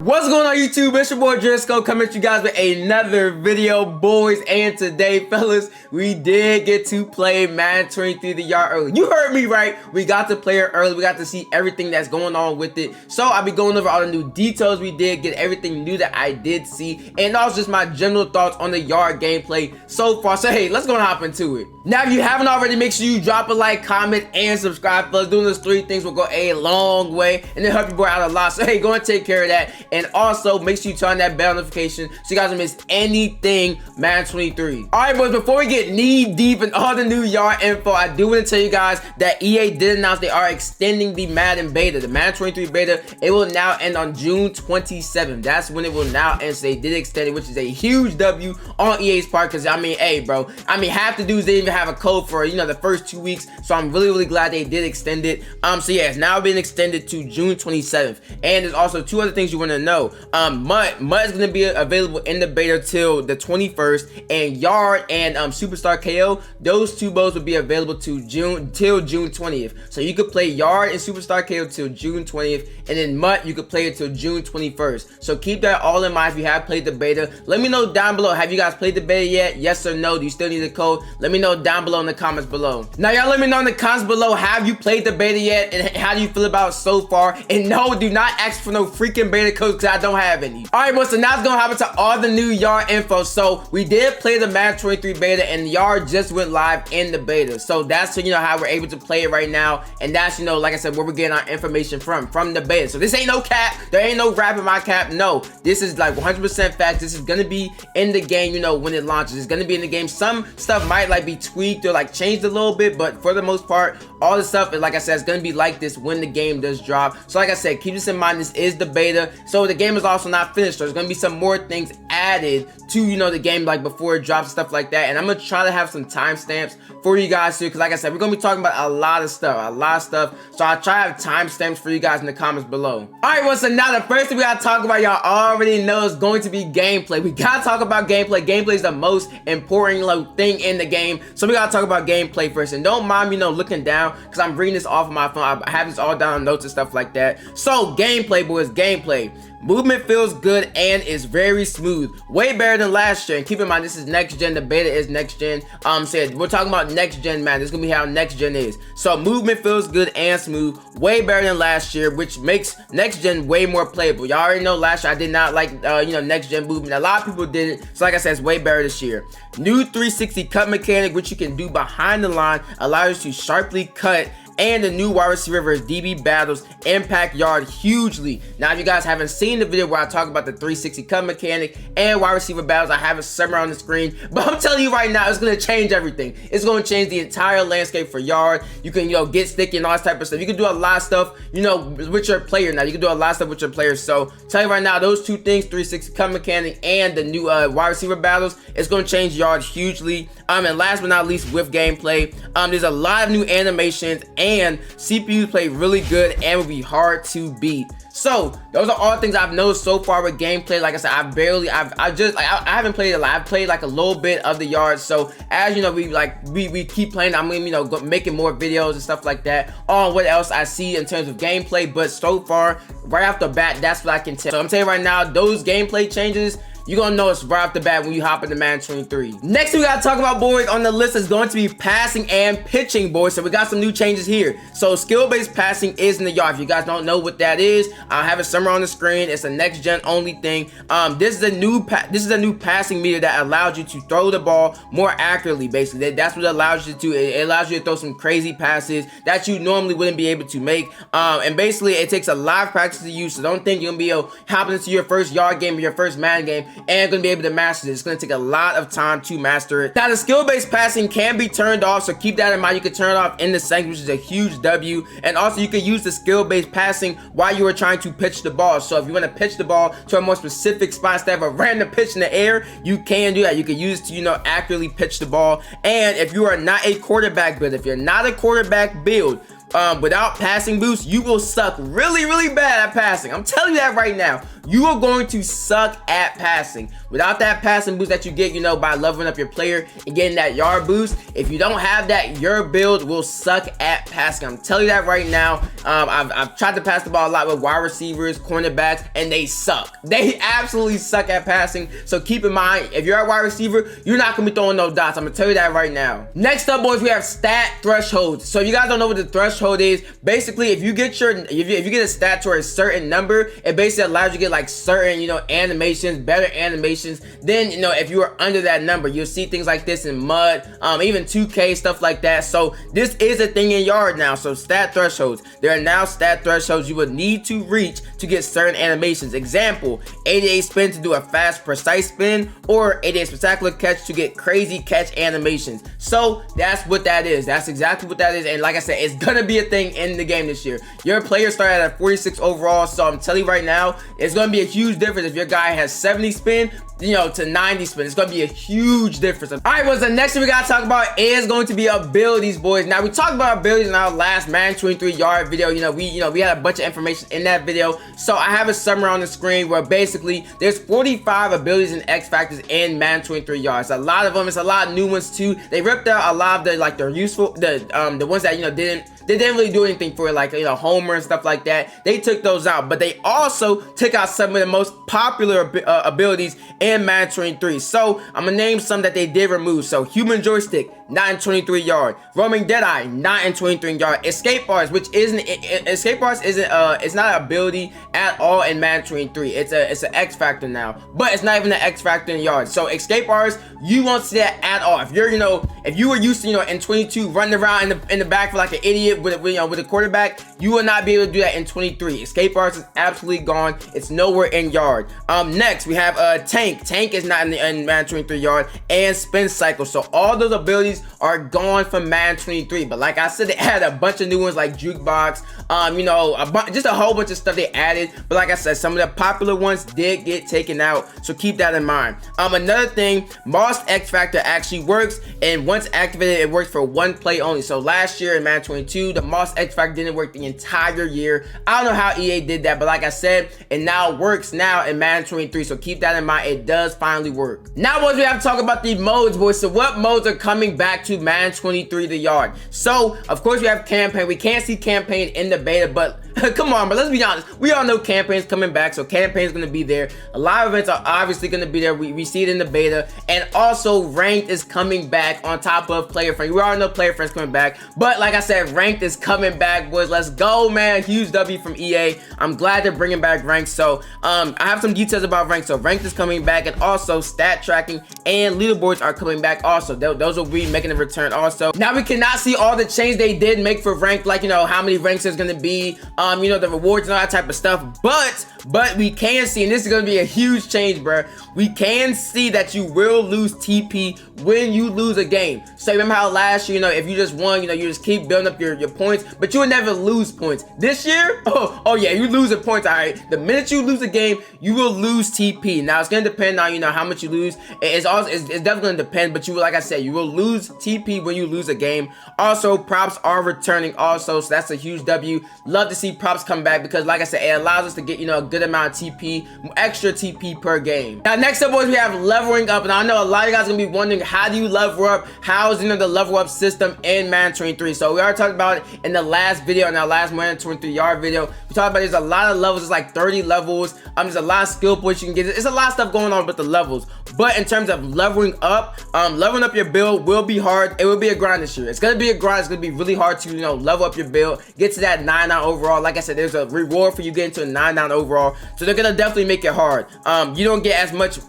What's going on YouTube? It's your boy Jurisco coming at you guys with another video, boys. And today, fellas, we did get to play Madden 23 the yard early. You heard me right. We got to play it early. We got to see everything that's going on with it. So I'll be going over all the new details we did, get everything new that I did see, and also just my general thoughts on the yard gameplay so far. So hey, let's go and hop into it. Now, if you haven't already, make sure you drop a like, comment, and subscribe, fellas. Doing those 3 things will go a long way and it'll help your boy out a lot. So hey, go and take care of that. And also, make sure you turn on that bell notification so you guys don't miss anything Madden 23. Alright, boys, before we get knee deep in all the new yard info, I do want to tell you guys that EA did announce they are extending the Madden beta. The Madden 23 beta, it will now end on June 27th. That's when it will now end. So they did extend it, which is a huge W on EA's part. Because, I mean, hey, bro, half the dudes didn't even have a code for, the first 2 weeks. So I'm really glad they did extend it. So yeah, it's now been extended to June 27th. And there's also 2 other things you want to know. Mud is going to be available in the beta till the 21st, and Yard and Superstar KO, those 2 modes will be available till June 20th. So you could play Yard and Superstar KO till June 20th, and then Mud you could play it till June 21st. So keep that all in mind if you have played the beta. Let me know down below, have you guys played the beta yet? Yes or no? Do you still need the code? Let me know down below in the comments below. Now y'all let me know in the comments below, have you played the beta yet, and how do you feel about it so far? And no, do not ask for no freaking beta codes because I don't have any. Alright, boys, so now it's gonna happen to all the new yard info. So we did play the Madden 23 beta, and the yard just went live in the beta. So that's how we're able to play it right now, and that's like I said, where we're getting our information from the beta. So this ain't no cap, there ain't no rap in my cap. No, this is like 100% fact. This is gonna be in the game, when it launches. It's gonna be in the game. Some stuff might be tweaked or changed a little bit, but for the most part, all the stuff, like I said, is gonna be like this when the game does drop. So like I said, keep this in mind, this is the beta, so the game is also not finished. There's gonna be some more things added to the game before it drops, stuff like that. And I'm gonna try to have some timestamps for you guys too, because like I said, we're gonna be talking about a lot of stuff. So I'll try to have timestamps for you guys in the comments below. Alright, well, so now the first thing we gotta talk about, y'all already know, is going to be gameplay. We gotta talk about gameplay. Gameplay is the most important thing in the game, so we gotta talk about gameplay first. And don't mind me looking down, because I'm reading this off of my phone. I have this all down in notes and stuff like that. So gameplay, boys, gameplay. Movement feels good and is very smooth, way better than last year. And keep in mind, this is next gen. The beta is next gen. We're talking about next gen, man. This is gonna be how next gen is. So movement feels good and smooth, way better than last year, which makes next gen way more playable. Y'all already know last year I did not like next gen movement. A lot of people did it. So like I said, it's way better this year. New 360 cut mechanic, which you can do behind the line, allows you to sharply cut. And the new wide receiver versus DB battles impact yard hugely. Now, if you guys haven't seen the video where I talk about the 360 cut mechanic and wide receiver battles, I have it somewhere on the screen. But I'm telling you right now, it's going to change everything. It's going to change the entire landscape for yard. You can, get sticky and all this type of stuff. You can do a lot of stuff, with your player now. You can do a lot of stuff with your players. So, tell you right now, those 2 things, 360 cut mechanic and the new wide receiver battles, it's going to change yard hugely. And last but not least, with gameplay, there's a lot of new animations, and CPUs play really good and will be hard to beat. So those are all things I've noticed so far with gameplay. Like I said, I haven't played a lot. I've played a little bit of the yard. So as we keep playing, I'm making more videos and stuff like that on what else I see in terms of gameplay. But so far, right off the bat, that's what I can tell. So I'm telling you right now, those gameplay changes, you're gonna know it's right off the bat when you hop into Madden 23. Next we gotta talk about, boys, on the list is going to be passing and pitching, boys. So we got some new changes here. So skill-based passing is in the yard. If you guys don't know what that is, I'll have it somewhere on the screen. It's a next gen only thing. This is a new passing meter that allows you to throw the ball more accurately, basically. That's what it allows you to do. It allows you to throw some crazy passes that you normally wouldn't be able to make. And basically it takes a lot of practice to use. So don't think you're gonna be hopping into your first yard game or your first Madden game and gonna be able to master this. It's gonna take a lot of time to master it. Now, the skill-based passing can be turned off, so keep that in mind. You can turn it off in the settings, which is a huge W. And also, you can use the skill-based passing while you are trying to pitch the ball. So if you want to pitch the ball to a more specific spot instead of a random pitch in the air, you can do that. You can use it to accurately pitch the ball. And if you are not a quarterback build, without passing boost, you will suck really bad at passing. I'm telling you that right now. you are going to suck at passing. Without that passing boost that you get, you know, by leveling up your player and getting that yard boost, if you don't have that, your build will suck at passing. I'm telling you that right now. I've tried to pass the ball a lot with wide receivers, cornerbacks, and they suck. They absolutely suck at passing. So keep in mind, if you're a wide receiver, you're not gonna be throwing no dots. I'm gonna tell you that right now. Next up, boys, we have stat thresholds. So if you guys don't know what the threshold is, basically, if you get a stat to a certain number, it basically allows you to get like certain, you know, animations, better animations. Then, you know, if you are under that number, you'll see things like this in Mud, even 2K, stuff like that. So this is a thing in Yard now. So stat thresholds. There are now stat thresholds you would need to reach to get certain animations. Example, 88 spin to do a fast, precise spin, or 88 spectacular catch to get crazy catch animations. So that's what that is. That's exactly what that is. And like I said, it's gonna be a thing in the game this year. Your player started at 46 overall, so I'm telling you right now, it's gonna be a huge difference if your guy has 70 spin, you know, to 90 spin. It's gonna be a huge difference. All right, well, the next thing we gotta talk about is going to be abilities, boys. Now, we talked about abilities in our last Madden 23 Yard video. We had a bunch of information in that video. So I have a summary on the screen where basically there's 45 abilities and X factors in Madden 23 Yards. A lot of them, it's a lot of new ones too. They ripped out a lot of the like the useful, the ones that, you know, they didn't really do anything for it, like, you know, Homer and stuff like that. They took those out, but they also took out some of the most popular abilities in Madden 23. So I'm gonna name some that they did remove. So Human Joystick, not in 23 Yard. Roaming Deadeye, not in 23 Yard. Escape Bars, which isn't it's not an ability at all in Madden 23. It's an X factor now, but it's not even an X factor in Yard. So Escape Bars, you won't see that at all. If you're, you know, if you were used to, you know, in 22 running around in the back for like an idiot with a quarterback, you will not be able to do that in 23. Escape Bars is absolutely gone. It's nowhere in Yard. Next we have Tank. Tank is not in Madden 23 Yard, and Spin Cycle. So all those abilities are gone from Madden 23. But like I said, they added a bunch of new ones like Jukebox. You know, just a whole bunch of stuff they added. But like I said, some of the popular ones did get taken out. So keep that in mind. Another thing, Moss X Factor actually works, and once activated, it works for one play only. So last year in Madden 22, the Moss X Factor didn't work the entire year. I don't know how EA did that, but like I said, it now works now in Madden 23. So keep that in mind. It does finally work. Now, boys, we have to talk about the modes, boys. So what modes are coming back to Madden 23 the Yard? So of course we have campaign. We can't see campaign in the beta, but come on, but let's be honest. We all know campaign's coming back, so campaign's gonna be there. A lot of events are obviously gonna be there. We see it in the beta, and also ranked is coming back on top of player friends. We already know player friends coming back, but like I said, ranked is coming back, boys. Let's go, man. Huge W from EA. I'm glad they're bringing back ranked. So I have some details about ranked. So ranked is coming back, and also stat tracking and leaderboards are coming back also. Those will be making a return also. Now we cannot see all the changes they did make for ranked, like, you know, how many ranks there's gonna be, you know, the rewards and all that type of stuff, but we can see, and this is gonna be a huge change, bro. We can see that you will lose TP when you lose a game. So remember how last year, you know, if you just won, you know, you just keep building up your points, but you would never lose points. This year, oh yeah, you lose the points. All right, the minute you lose a game, you will lose TP. Now it's gonna depend on, you know, how much you lose. It's definitely gonna depend, but like I said, you will lose TP when you lose a game. Also, props are returning also, so that's a huge W. Love to see props come back, because like I said, it allows us to get, you know, a good amount of TP, extra TP per game. Now next up, boys, we have leveling up, and I know a lot of you guys are gonna be wondering, how do you level up? How is, you know, the level up system in Madden 23? So we already talked about it in the last video, in our last Madden 23 Yard video. We talked about there's a lot of levels. It's like 30 levels. There's a lot of skill points you can get. It's a lot of stuff going on with the levels. But in terms of leveling up your build will be hard. It will be a grind this year. It's gonna be a grind. It's gonna be really hard to, you know, level up your build, get to that 9-9 overall. Like I said, there's a reward for you getting to a 9-9 overall. So they're gonna definitely make it hard. You don't get as much, you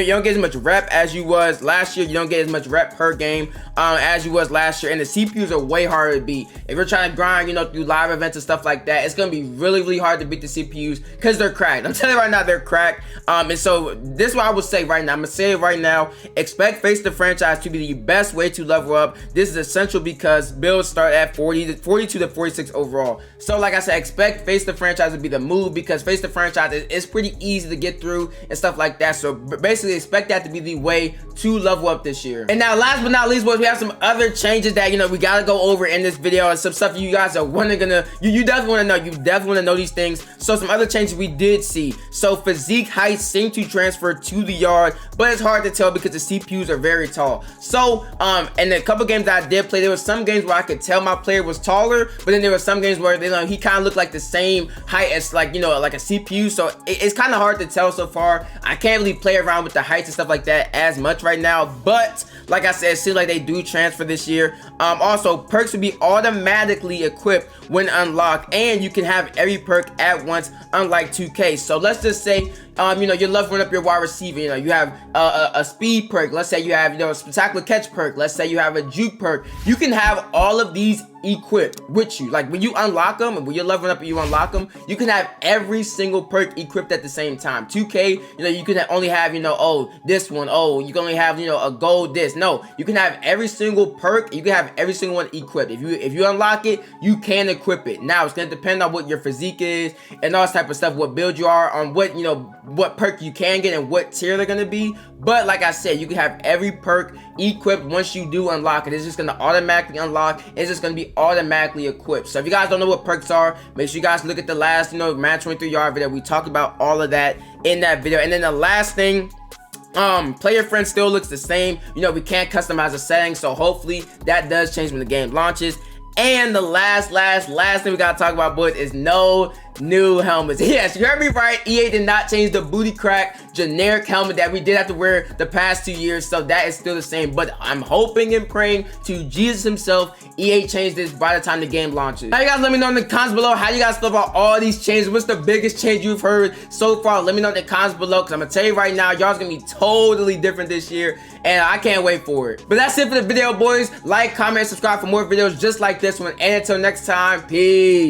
don't get as much rep as you was last year. You don't get as much rep per game as you was last year. And the CPUs are way harder to beat. If you're trying to grind, you know, through live events and stuff like that, it's gonna be really, really hard to beat the CPUs because they're cracked. I'm telling you right now, they're cracked. And so this is what I would say right now. I'm gonna say it right now, expect Face the Franchise to be the best way to level up. This is essential because builds start at 42 to 46 overall. So like I said, expect Face the Franchise to be the move because Face the Franchise is pretty easy to get through and stuff like that. So basically expect that to be the way to level up this year. And now last but not least, boys, we have some other changes that, you know, we gotta go over in this video, and some stuff you guys are you definitely want to know. You definitely want to know these things. So some other changes we did see. So physique heights seem to transfer to the yard, but it's hard to tell because the CPUs are very tall. So in a couple games that I did play, there was some games where I could tell my player was taller, but then there were some games where, you know, he kind of looked like the same height as, like, you know, like a CPU. So it's kind of hard to tell so far. I can't really play around with the heights and stuff like that as much right now, but like I said, it seems like they do transfer this year. Also, perks will be automatically equipped when unlocked, and you can have every perk at once, unlike 2K. So let's just say, you know, you love running up your wide receiver. You know, you have a speed perk. Let's say you have, you know, a spectacular catch perk. Let's say you have a juke perk. You can have all of these equipped with you. Like when you unlock them, and when you're leveling up and you unlock them, you can have every single perk equipped at the same time. 2K, you know, you can only have, you know, oh, this one, oh, you can only have, you know, a gold this. No, you can have every single perk. You can have every single one equipped. If you unlock it, you can equip it. Now it's gonna depend on what your physique is and all this type of stuff, what build you are, on what, you know, what perk you can get and what tier they're gonna be. But like I said, you can have every perk equipped once you do unlock it. It's just gonna automatically unlock. It's just gonna be automatically equipped. So if you guys don't know what perks are, make sure you guys look at the last, you know, Madden 23 yard video. We talked about all of that in that video. And then the last thing, player friend still looks the same. You know, we can't customize the settings, so hopefully that does change when the game launches. And the last thing we gotta talk about, boys, is no new helmets. Yes, you heard me right. EA did not change the booty crack generic helmet that we did have to wear the past 2 years, so that is still the same. But I'm hoping and praying to Jesus himself, EA changed this by the time the game launches. Now you guys let me know in the comments below how you guys feel about all these changes. What's the biggest change you've heard so far? Let me know in the comments below, because I'm gonna tell you right now, y'all's gonna be totally different this year, and I can't wait for it. But that's it for the video, boys. Like, comment, subscribe for more videos just like this one, and until next time, peace.